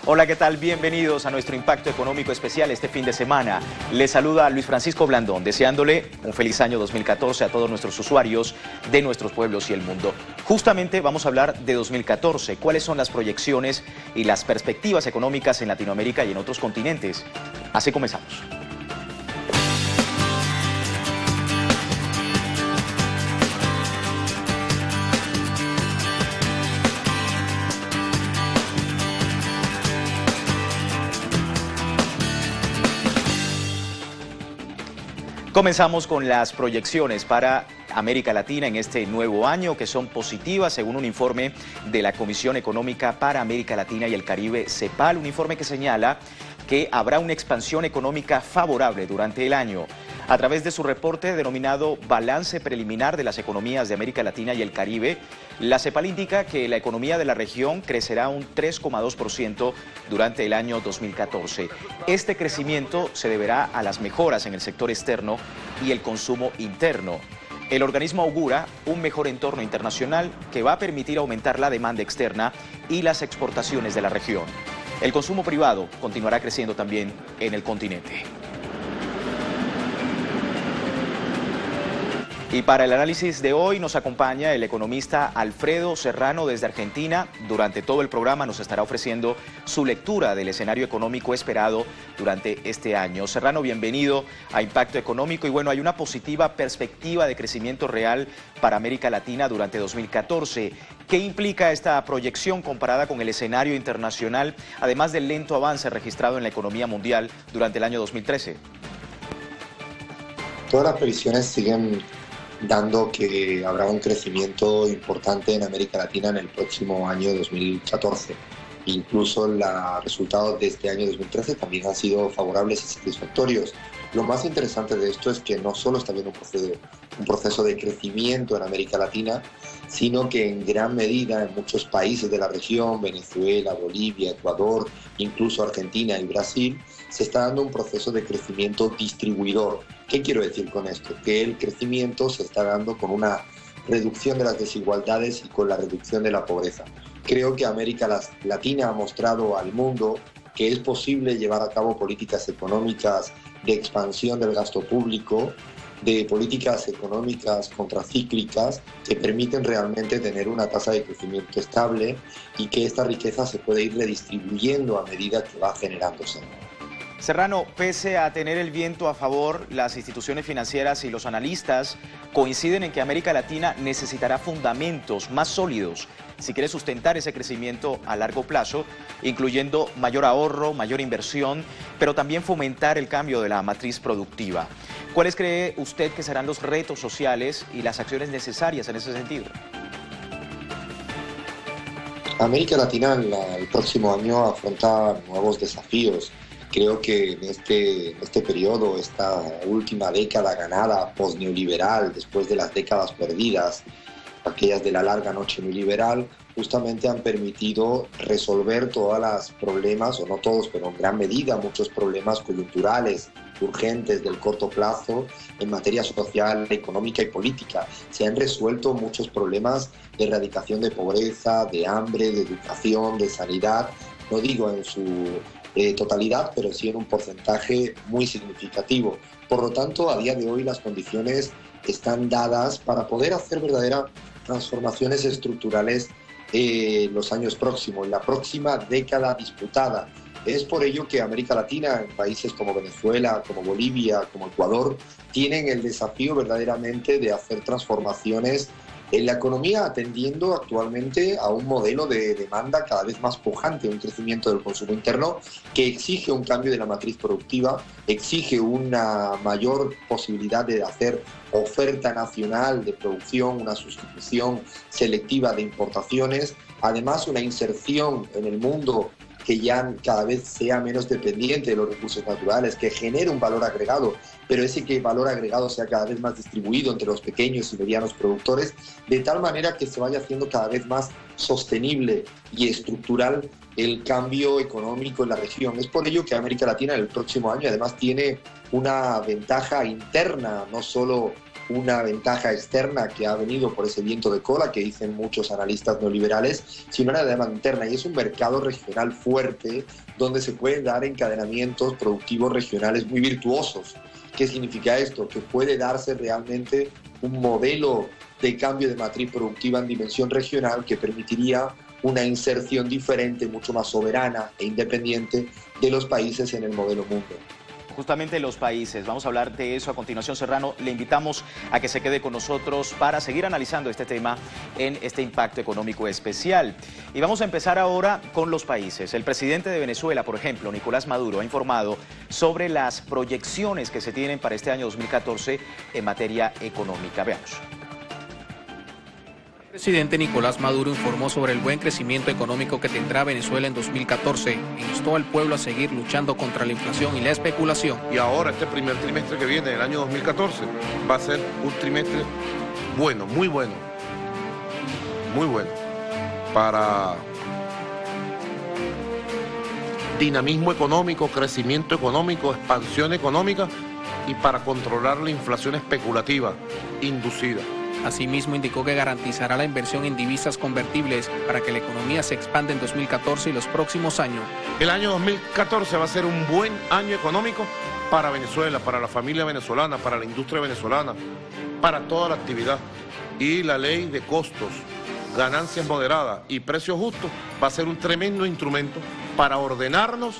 Hola, ¿qué tal? Bienvenidos a nuestro Impacto Económico Especial este fin de semana. Les saluda Luis Francisco Blandón, deseándole un feliz año 2014 a todos nuestros usuarios de nuestros pueblos y el mundo. Justamente vamos a hablar de 2014, cuáles son las proyecciones y las perspectivas económicas en Latinoamérica y en otros continentes. Así comenzamos. Comenzamos con las proyecciones para América Latina en este nuevo año, que son positivas según un informe de la Comisión Económica para América Latina y el Caribe, CEPAL, un informe que señala que habrá una expansión económica favorable durante el año. A través de su reporte denominado Balance Preliminar de las Economías de América Latina y el Caribe, la CEPAL indica que la economía de la región crecerá un 3,2% durante el año 2014. Este crecimiento se deberá a las mejoras en el sector externo y el consumo interno. El organismo augura un mejor entorno internacional que va a permitir aumentar la demanda externa y las exportaciones de la región. El consumo privado continuará creciendo también en el continente. Y para el análisis de hoy nos acompaña el economista Alfredo Serrano desde Argentina. Durante todo el programa nos estará ofreciendo su lectura del escenario económico esperado durante este año. Serrano, bienvenido a Impacto Económico. Y bueno, hay una positiva perspectiva de crecimiento real para América Latina durante 2014. ¿Qué implica esta proyección comparada con el escenario internacional, además del lento avance registrado en la economía mundial durante el año 2013? Todas las previsiones siguen dando que habrá un crecimiento importante en América Latina en el próximo año 2014. Incluso los resultados de este año 2013 también han sido favorables y satisfactorios. Lo más interesante de esto es que no solo está habiendo un proceso de crecimiento en América Latina, sino que en gran medida en muchos países de la región, Venezuela, Bolivia, Ecuador, incluso Argentina y Brasil, se está dando un proceso de crecimiento distribuidor. ¿Qué quiero decir con esto? Que el crecimiento se está dando con una reducción de las desigualdades y con la reducción de la pobreza. Creo que América Latina ha mostrado al mundo que es posible llevar a cabo políticas económicas de expansión del gasto público, de políticas económicas contracíclicas que permiten realmente tener una tasa de crecimiento estable y que esta riqueza se puede ir redistribuyendo a medida que va generándose. Serrano, pese a tener el viento a favor, las instituciones financieras y los analistas coinciden en que América Latina necesitará fundamentos más sólidos si quiere sustentar ese crecimiento a largo plazo, incluyendo mayor ahorro, mayor inversión, pero también fomentar el cambio de la matriz productiva. ¿Cuáles cree usted que serán los retos sociales y las acciones necesarias en ese sentido? América Latina el próximo año afronta nuevos desafíos. Creo que en este periodo, esta última década ganada post-neoliberal, después de las décadas perdidas, aquellas de la larga noche neoliberal, justamente han permitido resolver todos los problemas, o no todos, pero en gran medida muchos problemas coyunturales, urgentes del corto plazo en materia social, económica y política. Se han resuelto muchos problemas de erradicación de pobreza, de hambre, de educación, de sanidad, no digo en su totalidad, pero sí en un porcentaje muy significativo. Por lo tanto, a día de hoy las condiciones están dadas para poder hacer verdaderas transformaciones estructurales en los años próximos, en la próxima década disputada. Es por ello que América Latina, en países como Venezuela, como Bolivia, como Ecuador, tienen el desafío verdaderamente de hacer transformaciones en la economía, atendiendo actualmente a un modelo de demanda cada vez más pujante, un crecimiento del consumo interno que exige un cambio de la matriz productiva, exige una mayor posibilidad de hacer oferta nacional de producción, una sustitución selectiva de importaciones, además una inserción en el mundo que ya cada vez sea menos dependiente de los recursos naturales, que genere un valor agregado, pero ese valor agregado sea cada vez más distribuido entre los pequeños y medianos productores, de tal manera que se vaya haciendo cada vez más sostenible y estructural el cambio económico en la región. Es por ello que América Latina el próximo año además tiene una ventaja interna, no solo una ventaja externa que ha venido por ese viento de cola que dicen muchos analistas neoliberales, sino una demanda interna, y es un mercado regional fuerte donde se pueden dar encadenamientos productivos regionales muy virtuosos. ¿Qué significa esto? Que puede darse realmente un modelo de cambio de matriz productiva en dimensión regional que permitiría una inserción diferente, mucho más soberana e independiente de los países en el modelo mundo. Justamente los países, vamos a hablar de eso a continuación. Serrano, le invitamos a que se quede con nosotros para seguir analizando este tema en este impacto económico especial. Y vamos a empezar ahora con los países. El presidente de Venezuela, por ejemplo, Nicolás Maduro, ha informado sobre las proyecciones que se tienen para este año 2014 en materia económica. Veamos. El presidente Nicolás Maduro informó sobre el buen crecimiento económico que tendrá Venezuela en 2014 e instó al pueblo a seguir luchando contra la inflación y la especulación. Y ahora este primer trimestre que viene, el año 2014, va a ser un trimestre bueno, muy bueno, para dinamismo económico, crecimiento económico, expansión económica y para controlar la inflación especulativa inducida. Asimismo, indicó que garantizará la inversión en divisas convertibles para que la economía se expanda en 2014 y los próximos años. El año 2014 va a ser un buen año económico para Venezuela, para la familia venezolana, para la industria venezolana, para toda la actividad. Y la ley de costos, ganancias moderadas y precios justos va a ser un tremendo instrumento para ordenarnos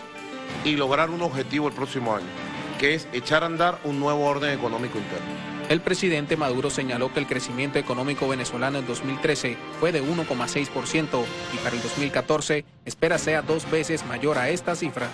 y lograr un objetivo el próximo año, que es echar a andar un nuevo orden económico interno. El presidente Maduro señaló que el crecimiento económico venezolano en 2013 fue de 1,6% y para el 2014 espera sea 2 veces mayor a esta cifra.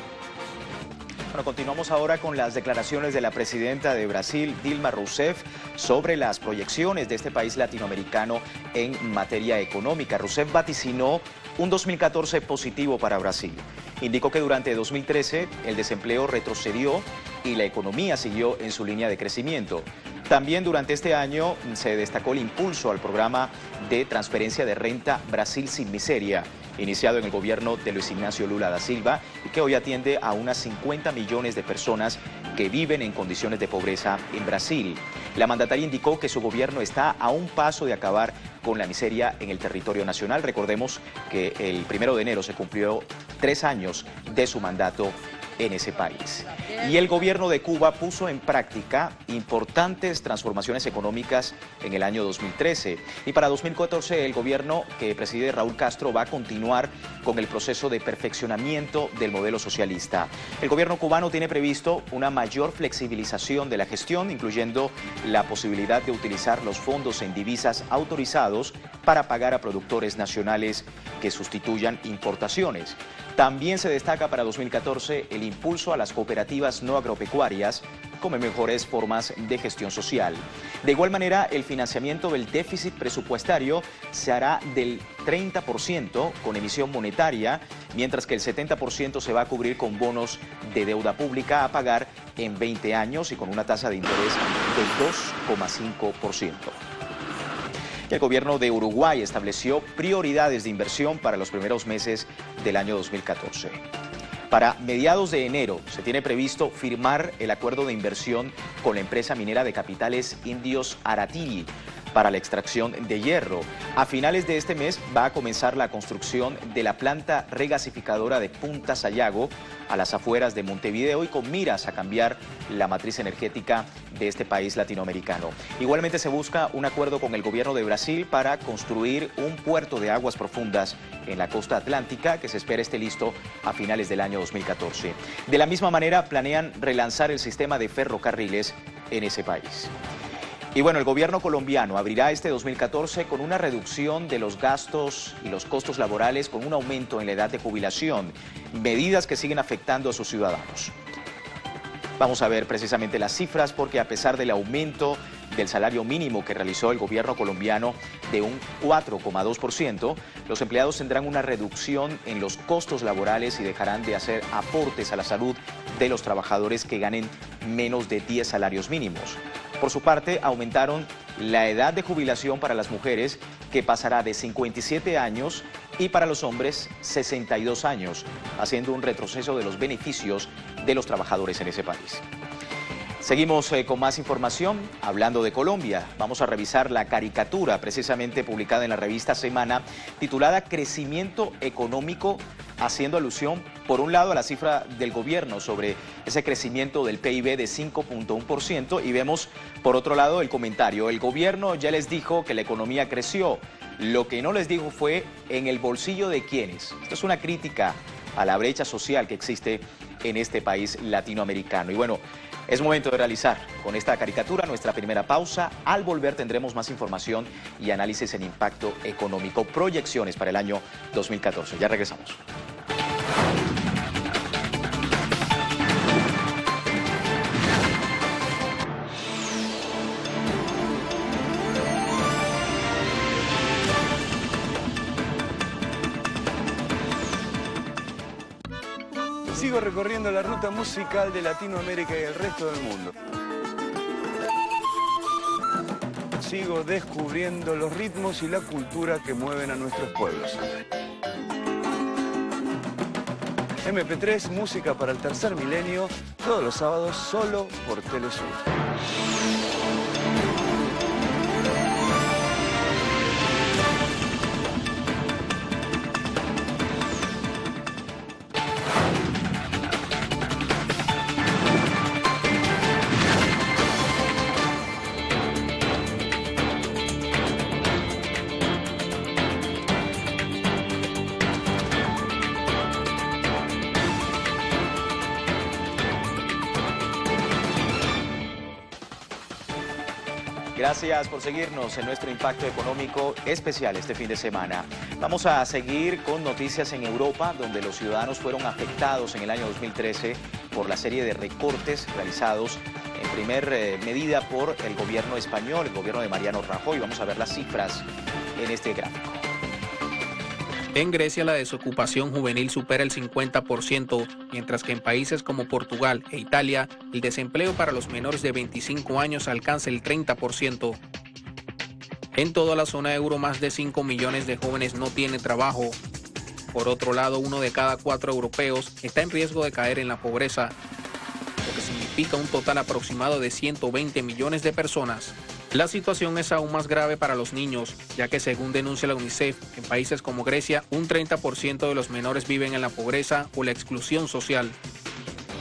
Bueno, continuamos ahora con las declaraciones de la presidenta de Brasil, Dilma Rousseff, sobre las proyecciones de este país latinoamericano en materia económica. Rousseff vaticinó un 2014 positivo para Brasil. Indicó que durante 2013 el desempleo retrocedió y la economía siguió en su línea de crecimiento. También durante este año se destacó el impulso al programa de transferencia de renta Brasil sin miseria, iniciado en el gobierno de Luis Ignacio Lula da Silva y que hoy atiende a unas 50 millones de personas que viven en condiciones de pobreza en Brasil. La mandataria indicó que su gobierno está a un paso de acabar con la miseria en el territorio nacional. Recordemos que el 1 de enero se cumplió 3 años de su mandato en ese país. Y el gobierno de Cuba puso en práctica importantes transformaciones económicas en el año 2013. Y para 2014 el gobierno que preside Raúl Castro va a continuar con el proceso de perfeccionamiento del modelo socialista. El gobierno cubano tiene previsto una mayor flexibilización de la gestión, incluyendo la posibilidad de utilizar los fondos en divisas autorizados para pagar a productores nacionales que sustituyan importaciones. También se destaca para 2014 el impulso a las cooperativas no agropecuarias como mejores formas de gestión social. De igual manera, el financiamiento del déficit presupuestario se hará del 30% con emisión monetaria, mientras que el 70% se va a cubrir con bonos de deuda pública a pagar en 20 años y con una tasa de interés del 2,5%. El gobierno de Uruguay estableció prioridades de inversión para los primeros meses del año 2014. Para mediados de enero se tiene previsto firmar el acuerdo de inversión con la empresa minera de capitales indios Aratiri para la extracción de hierro. A finales de este mes va a comenzar la construcción de la planta regasificadora de Punta Sayago a las afueras de Montevideo y con miras a cambiar la matriz energética de este país latinoamericano. Igualmente se busca un acuerdo con el gobierno de Brasil para construir un puerto de aguas profundas en la costa atlántica que se espera esté listo a finales del año 2014. De la misma manera planean relanzar el sistema de ferrocarriles en ese país. Y bueno, el gobierno colombiano abrirá este 2014 con una reducción de los gastos y los costos laborales con un aumento en la edad de jubilación, medidas que siguen afectando a sus ciudadanos. Vamos a ver precisamente las cifras porque a pesar del aumento del salario mínimo que realizó el gobierno colombiano de un 4,2%, los empleados tendrán una reducción en los costos laborales y dejarán de hacer aportes a la salud de los trabajadores que ganen menos de 10 salarios mínimos. Por su parte, aumentaron la edad de jubilación para las mujeres, que pasará de 57 años y para los hombres 62 años, haciendo un retroceso de los beneficios de los trabajadores en ese país. Seguimos con más información, hablando de Colombia. Vamos a revisar la caricatura precisamente publicada en la revista Semana, titulada Crecimiento Económico, haciendo alusión, por un lado, a la cifra del gobierno sobre ese crecimiento del PIB de 5.1%, y vemos, por otro lado, el comentario. El gobierno ya les dijo que la economía creció. Lo que no les dijo fue en el bolsillo de quiénes. Esto es una crítica a la brecha social que existe en este país latinoamericano. Y bueno, es momento de realizar con esta caricatura nuestra primera pausa. Al volver tendremos más información y análisis en impacto económico, proyecciones para el año 2014. Ya regresamos. Sigo recorriendo la ruta musical de Latinoamérica y el resto del mundo. Sigo descubriendo los ritmos y la cultura que mueven a nuestros pueblos. MP3, música para el tercer milenio, todos los sábados solo por Telesur. Gracias por seguirnos en nuestro impacto económico especial este fin de semana. Vamos a seguir con noticias en Europa, donde los ciudadanos fueron afectados en el año 2013 por la serie de recortes realizados en primer medida por el gobierno español, el gobierno de Mariano Rajoy. Vamos a ver las cifras en este gráfico. En Grecia la desocupación juvenil supera el 50%, mientras que en países como Portugal e Italia el desempleo para los menores de 25 años alcanza el 30%. En toda la zona euro más de 5 millones de jóvenes no tiene trabajo. Por otro lado, 1 de cada 4 europeos está en riesgo de caer en la pobreza, lo que significa un total aproximado de 120 millones de personas. La situación es aún más grave para los niños, ya que según denuncia la UNICEF, en países como Grecia, un 30% de los menores viven en la pobreza o la exclusión social,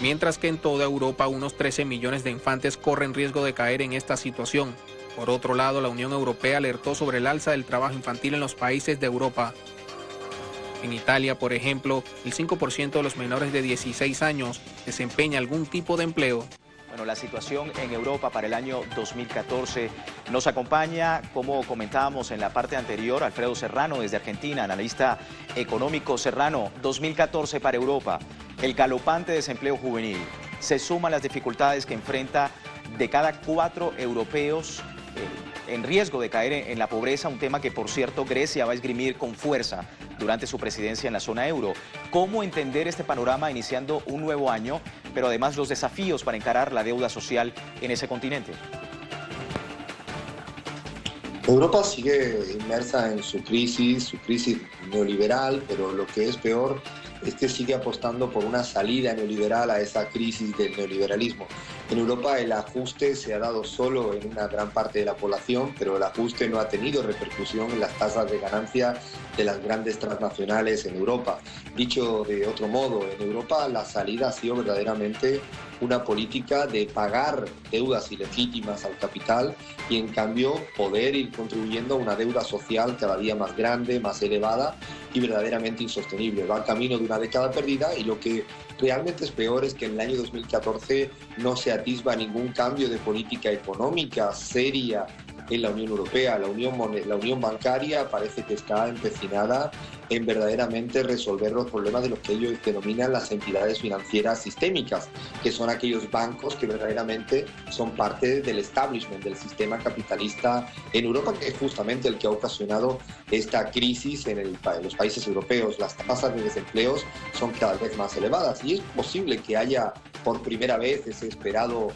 mientras que en toda Europa unos 13 millones de infantes corren riesgo de caer en esta situación. Por otro lado, la Unión Europea alertó sobre el alza del trabajo infantil en los países de Europa. En Italia, por ejemplo, el 5% de los menores de 16 años desempeña algún tipo de empleo. Bueno, la situación en Europa para el año 2014 nos acompaña, como comentábamos en la parte anterior, Alfredo Serrano desde Argentina, analista económico. Serrano, 2014 para Europa, el galopante desempleo juvenil, se suman las dificultades que enfrenta de cada 4 europeos en riesgo de caer en la pobreza, un tema que, por cierto, Grecia va a esgrimir con fuerza durante su presidencia en la zona euro. ¿Cómo entender este panorama iniciando un nuevo año, pero además los desafíos para encarar la deuda social en ese continente? Europa sigue inmersa en su crisis neoliberal, pero lo que es peor es que sigue apostando por una salida neoliberal a esa crisis del neoliberalismo. En Europa el ajuste se ha dado solo en una gran parte de la población, pero el ajuste no ha tenido repercusión en las tasas de ganancia de las grandes transnacionales en Europa. Dicho de otro modo, en Europa la salida ha sido verdaderamente una política de pagar deudas ilegítimas al capital y en cambio poder ir contribuyendo a una deuda social cada día más grande, más elevada y verdaderamente insostenible. Va camino de una década perdida y lo que realmente es peor es que en el año 2014 no se atisba ningún cambio de política económica seria en la Unión Europea. La unión bancaria parece que está empecinada en verdaderamente resolver los problemas de los que ellos denominan las entidades financieras sistémicas, que son aquellos bancos que verdaderamente son parte del establishment, del sistema capitalista en Europa, que es justamente el que ha ocasionado esta crisis en los países europeos. Las tasas de desempleo son cada vez más elevadas y es posible que haya por primera vez ese esperado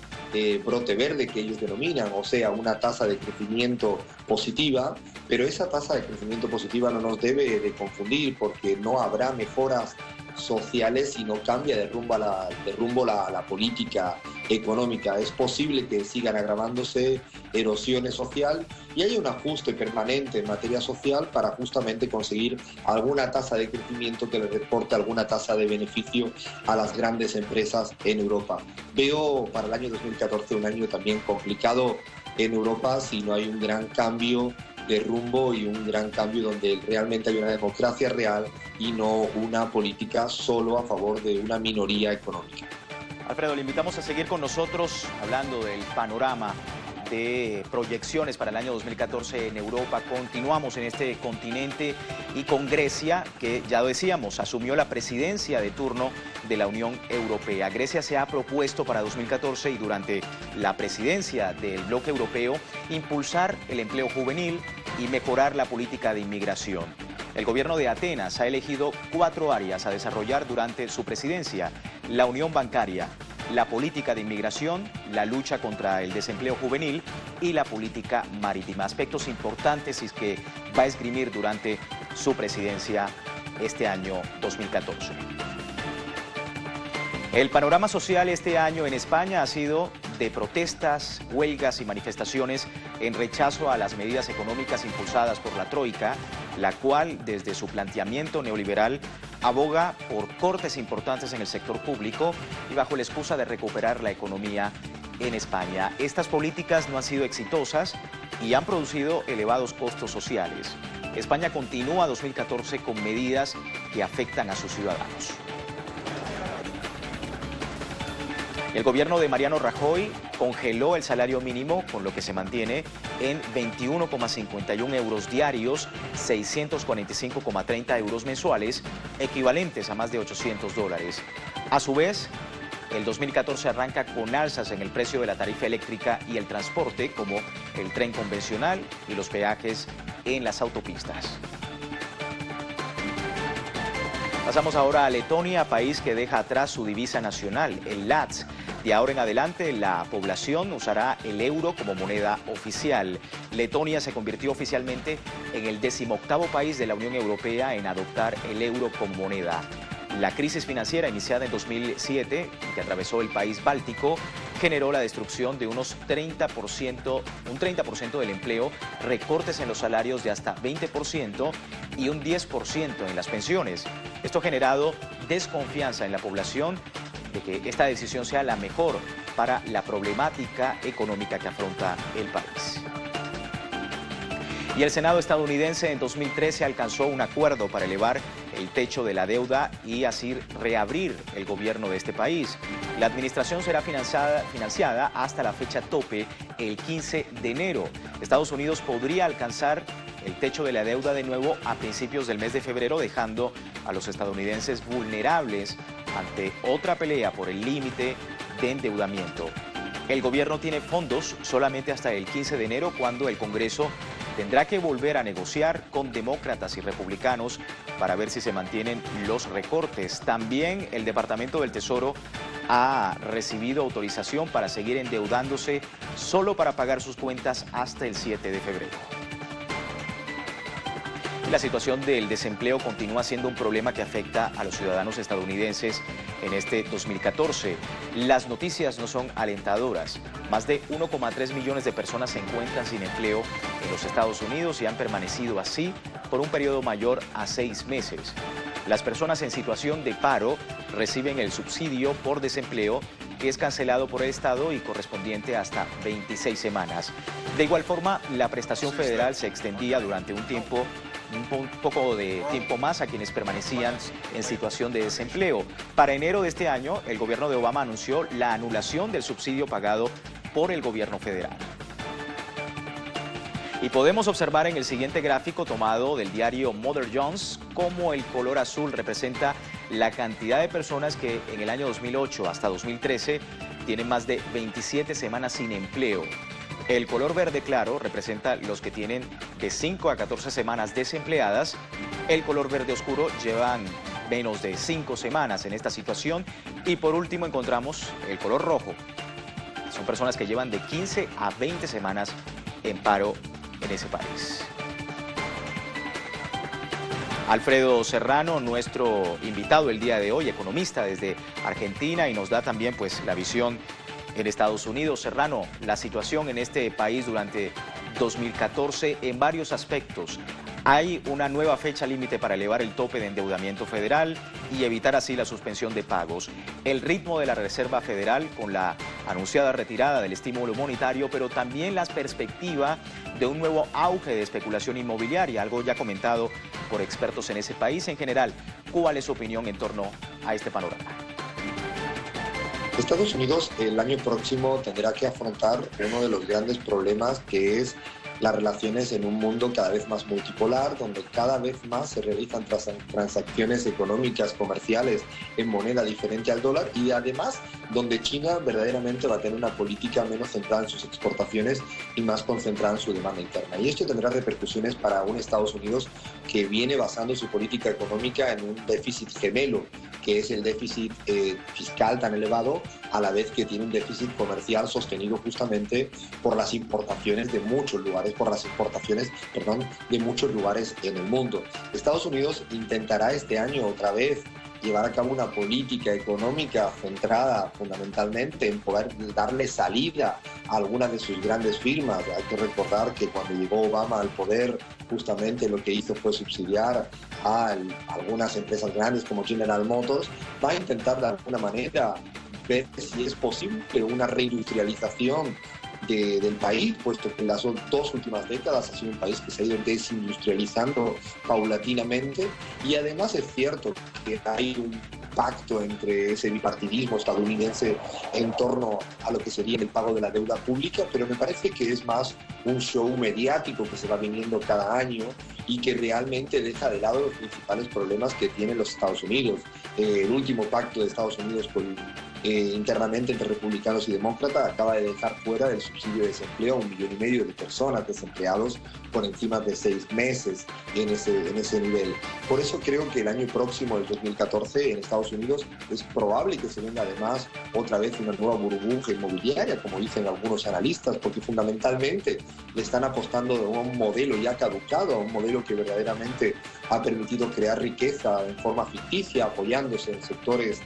brote verde que ellos denominan, o sea, una tasa de crecimiento positiva, pero esa tasa de crecimiento positiva no nos debe de confundir porque no habrá mejoras sociales si no cambia de rumbo la política económica. Es posible que sigan agravándose erosiones social y haya un ajuste permanente en materia social para justamente conseguir alguna tasa de crecimiento que le reporte alguna tasa de beneficio a las grandes empresas en Europa. Veo para el año 2014 un año también complicado en Europa si no hay un gran cambio de rumbo y un gran cambio donde realmente hay una democracia real y no una política solo a favor de una minoría económica. Alfredo, le invitamos a seguir con nosotros hablando del panorama de proyecciones para el año 2014 en Europa. Continuamos en este continente y con Grecia, que ya decíamos, asumió la presidencia de turno de la Unión Europea. Grecia se ha propuesto para 2014 y durante la presidencia del bloque europeo impulsar el empleo juvenil y mejorar la política de inmigración. El gobierno de Atenas ha elegido 4 áreas a desarrollar durante su presidencia: la unión bancaria, la política de inmigración, la lucha contra el desempleo juvenil y la política marítima. Aspectos importantes y que va a esgrimir durante su presidencia este año 2014. El panorama social este año en España ha sido de protestas, huelgas y manifestaciones en rechazo a las medidas económicas impulsadas por la Troika, la cual, desde su planteamiento neoliberal, aboga por cortes importantes en el sector público y bajo la excusa de recuperar la economía en España. Estas políticas no han sido exitosas y han producido elevados costos sociales. España continúa 2014 con medidas que afectan a sus ciudadanos. El gobierno de Mariano Rajoy congeló el salario mínimo, con lo que se mantiene en 21,51 euros diarios, 645,30 euros mensuales, equivalentes a más de $800. A su vez, el 2014 arranca con alzas en el precio de la tarifa eléctrica y el transporte, como el tren convencional y los peajes en las autopistas. Pasamos ahora a Letonia, país que deja atrás su divisa nacional, el lats. De ahora en adelante, la población usará el euro como moneda oficial. Letonia se convirtió oficialmente en el 18º país de la Unión Europea en adoptar el euro como moneda. La crisis financiera iniciada en 2007, que atravesó el país báltico, generó la destrucción de un 30% del empleo, recortes en los salarios de hasta 20% y un 10% en las pensiones. Esto ha generado desconfianza en la población de que esta decisión sea la mejor para la problemática económica que afronta el país. Y el Senado estadounidense en 2013 alcanzó un acuerdo para elevar el techo de la deuda y así reabrir el gobierno de este país. La administración será financiada hasta la fecha tope, el 15 de enero. Estados Unidos podría alcanzar el techo de la deuda de nuevo a principios del mes de febrero, dejando a los estadounidenses vulnerables ante otra pelea por el límite de endeudamiento. El gobierno tiene fondos solamente hasta el 15 de enero, cuando el Congreso tendrá que volver a negociar con demócratas y republicanos para ver si se mantienen los recortes. También el Departamento del Tesoro ha recibido autorización para seguir endeudándose solo para pagar sus cuentas hasta el 7 de febrero. La situación del desempleo continúa siendo un problema que afecta a los ciudadanos estadounidenses en este 2014. Las noticias no son alentadoras. Más de 1,3 millones de personas se encuentran sin empleo en los Estados Unidos y han permanecido así por un periodo mayor a 6 meses. Las personas en situación de paro reciben el subsidio por desempleo, que es cancelado por el Estado y correspondiente hasta 26 semanas. De igual forma, la prestación federal se extendía durante un poco de tiempo más a quienes permanecían en situación de desempleo. Para enero de este año, el gobierno de Obama anunció la anulación del subsidio pagado por el gobierno federal. Y podemos observar en el siguiente gráfico tomado del diario Mother Jones cómo el color azul representa la cantidad de personas que en el año 2008 hasta 2013 tienen más de 27 semanas sin empleo. El color verde claro representa los que tienen de 5 a 14 semanas desempleadas. El color verde oscuro llevan menos de 5 semanas en esta situación. Y por último encontramos el color rojo. Son personas que llevan de 15 a 20 semanas en paro en ese país. Alfredo Serrano, nuestro invitado el día de hoy, economista desde Argentina, y nos da también pues la visión En Estados Unidos, Serrano, la situación en este país durante 2014 en varios aspectos. Hay una nueva fecha límite para elevar el tope de endeudamiento federal y evitar así la suspensión de pagos. El ritmo de la Reserva Federal con la anunciada retirada del estímulo monetario, pero también la perspectiva de un nuevo auge de especulación inmobiliaria, algo ya comentado por expertos en ese país. En general, ¿cuál es su opinión en torno a este panorama? Estados Unidos el año próximo tendrá que afrontar uno de los grandes problemas, que es las relaciones en un mundo cada vez más multipolar, donde cada vez más se realizan transacciones económicas, comerciales en moneda diferente al dólar, y además donde China verdaderamente va a tener una política menos centrada en sus exportaciones y más concentrada en su demanda interna. Y esto tendrá repercusiones para un Estados Unidos que viene basando su política económica en un déficit gemelo, que es el déficit fiscal tan elevado, a la vez que tiene un déficit comercial sostenido justamente por las importaciones de muchos lugares, de muchos lugares en el mundo. Estados Unidos intentará este año otra vez llevar a cabo una política económica centrada fundamentalmente en poder darle salida a algunas de sus grandes firmas. Hay que recordar que cuando llegó Obama al poder, justamente lo que hizo fue subsidiar a algunas empresas grandes como General Motors. Va a intentar de alguna manera ver si es posible una reindustrialización del país, puesto que en las dos últimas décadas ha sido un país que se ha ido desindustrializando paulatinamente, y además es cierto que hay un pacto entre ese bipartidismo estadounidense en torno a lo que sería el pago de la deuda pública, pero me parece que es más un show mediático que se va viniendo cada año y que realmente deja de lado los principales problemas que tienen los Estados Unidos. El último pacto de Estados Unidos internamente entre republicanos y demócratas acaba de dejar fuera del subsidio de desempleo a 1,5 millones de personas desempleados por encima de 6 meses en ese nivel. Por eso creo que el año próximo, el 2014, en Estados Unidos es probable que se venga además otra vez una nueva burbuja inmobiliaria, como dicen algunos analistas, porque fundamentalmente le están apostando a un modelo ya caducado, a un modelo que verdaderamente ha permitido crear riqueza en forma ficticia, apoyándose en sectores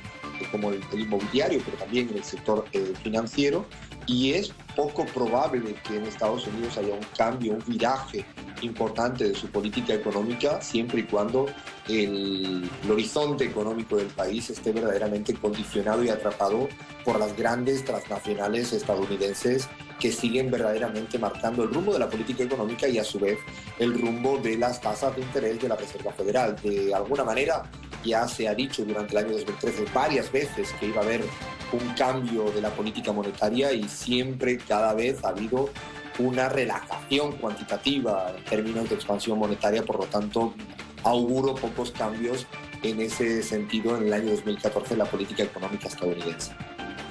como el inmobiliario, pero también en el sector financiero, y es poco probable que en Estados Unidos haya un cambio, un viraje importante de su política económica, siempre y cuando el horizonte económico del país esté verdaderamente condicionado y atrapado por las grandes transnacionales estadounidenses que siguen verdaderamente marcando el rumbo de la política económica y a su vez el rumbo de las tasas de interés de la Reserva Federal. De alguna manera ya se ha dicho durante el año 2013 varias veces que iba a haber un cambio de la política monetaria, y siempre, cada vez ha habido una relajación cuantitativa en términos de expansión monetaria. Por lo tanto, auguro pocos cambios en ese sentido en el año 2014 en la política económica estadounidense.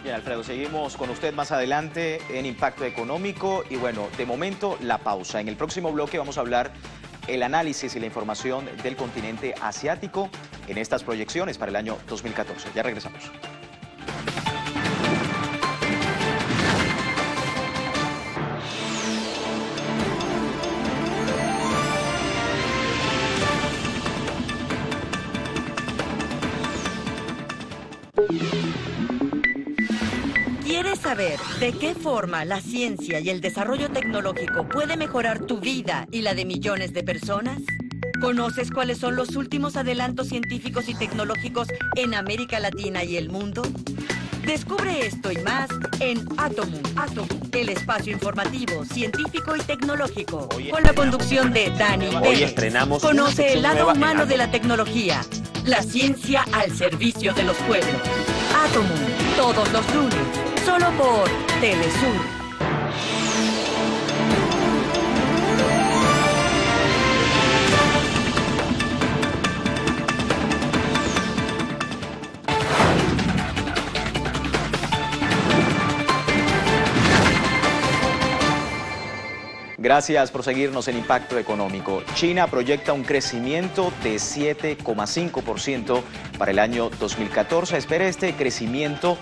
Bien, Alfredo, seguimos con usted más adelante en Impacto Económico, y bueno, de momento la pausa. En el próximo bloque vamos a hablar el análisis y la información del continente asiático en estas proyecciones para el año 2014. Ya regresamos. ¿Quieres saber de qué forma la ciencia y el desarrollo tecnológico puede mejorar tu vida y la de millones de personas? ¿Conoces cuáles son los últimos adelantos científicos y tecnológicos en América Latina y el mundo? Descubre esto y más en Atomu, el espacio informativo, científico y tecnológico, con la conducción de Dani Pérez. Conoce el lado humano de la tecnología, la ciencia al servicio de los pueblos. Atomu, todos los lunes, solo por Telesur. Gracias por seguirnos en Impacto Económico. China proyecta un crecimiento de 7,5% para el año 2014. Espera este crecimiento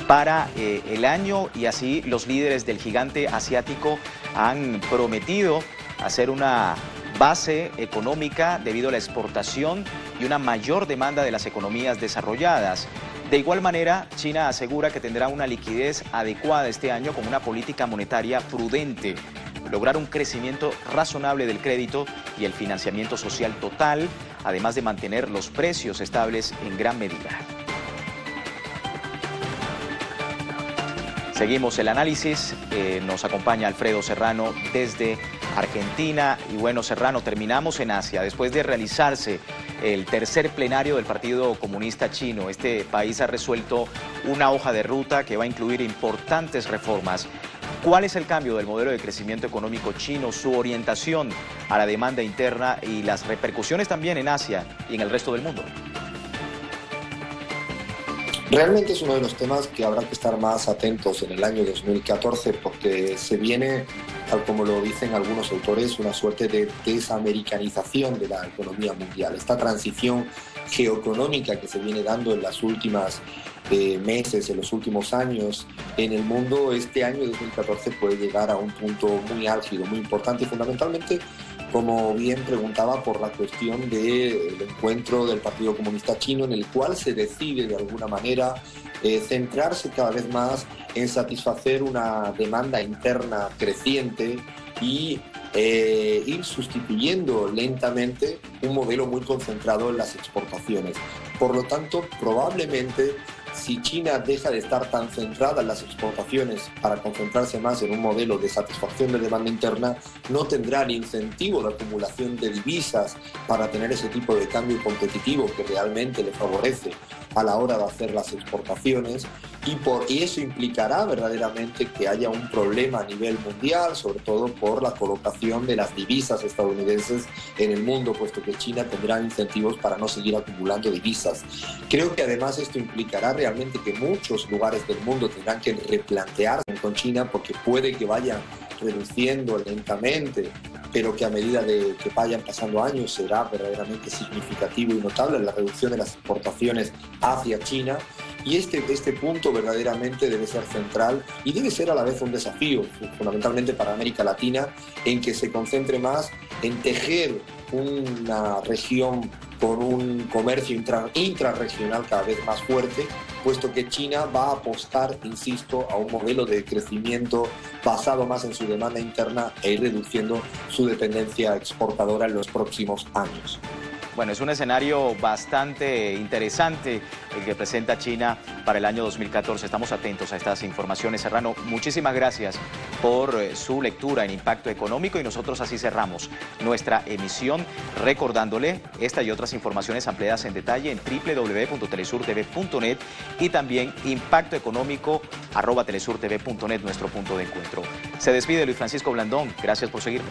para el año, y así los líderes del gigante asiático han prometido hacer una base económica debido a la exportación y una mayor demanda de las economías desarrolladas. De igual manera, China asegura que tendrá una liquidez adecuada este año con una política monetaria prudente, lograr un crecimiento razonable del crédito y el financiamiento social total, además de mantener los precios estables en gran medida. Seguimos el análisis, nos acompaña Alfredo Serrano desde Argentina. Y bueno, Serrano, terminamos en Asia. Después de realizarse el tercer plenario del Partido Comunista Chino, este país ha resuelto una hoja de ruta que va a incluir importantes reformas. ¿Cuál es el cambio del modelo de crecimiento económico chino, su orientación a la demanda interna y las repercusiones también en Asia y en el resto del mundo? Realmente es uno de los temas que habrá que estar más atentos en el año 2014 porque se viene, tal como lo dicen algunos autores, una suerte de desamericanización de la economía mundial. Esta transición geoeconómica que se viene dando en las últimas meses, en los últimos años en el mundo, este año 2014 puede llegar a un punto muy álgido, muy importante y fundamentalmente, como bien preguntaba, por la cuestión del encuentro del Partido Comunista Chino, en el cual se decide de alguna manera centrarse cada vez más en satisfacer una demanda interna creciente y ir sustituyendo lentamente un modelo muy concentrado en las exportaciones. Por lo tanto, probablemente, si China deja de estar tan centrada en las exportaciones para concentrarse más en un modelo de satisfacción de demanda interna, no tendrá el incentivo de acumulación de divisas para tener ese tipo de cambio competitivo que realmente le favorece a la hora de hacer las exportaciones y eso implicará verdaderamente que haya un problema a nivel mundial, sobre todo por la colocación de las divisas estadounidenses en el mundo, puesto que China tendrá incentivos para no seguir acumulando divisas. Creo que además esto implicará realmente que muchos lugares del mundo tendrán que replantearse con China porque puede que vayan reduciendo lentamente, pero que a medida de que vayan pasando años será verdaderamente significativo y notable la reducción de las exportaciones hacia China. Y este punto verdaderamente debe ser central y debe ser a la vez un desafío, fundamentalmente para América Latina, en que se concentre más en tejer una región con un comercio intrarregional cada vez más fuerte, puesto que China va a apostar, insisto, a un modelo de crecimiento basado más en su demanda interna e ir reduciendo su dependencia exportadora en los próximos años. Bueno, es un escenario bastante interesante el que presenta China para el año 2014. Estamos atentos a estas informaciones. Serrano, muchísimas gracias por su lectura en Impacto Económico y nosotros así cerramos nuestra emisión recordándole esta y otras informaciones ampliadas en detalle en www.telesurtv.net y también impactoeconómico@telesurtv.net, nuestro punto de encuentro. Se despide Luis Francisco Blandón. Gracias por seguirnos.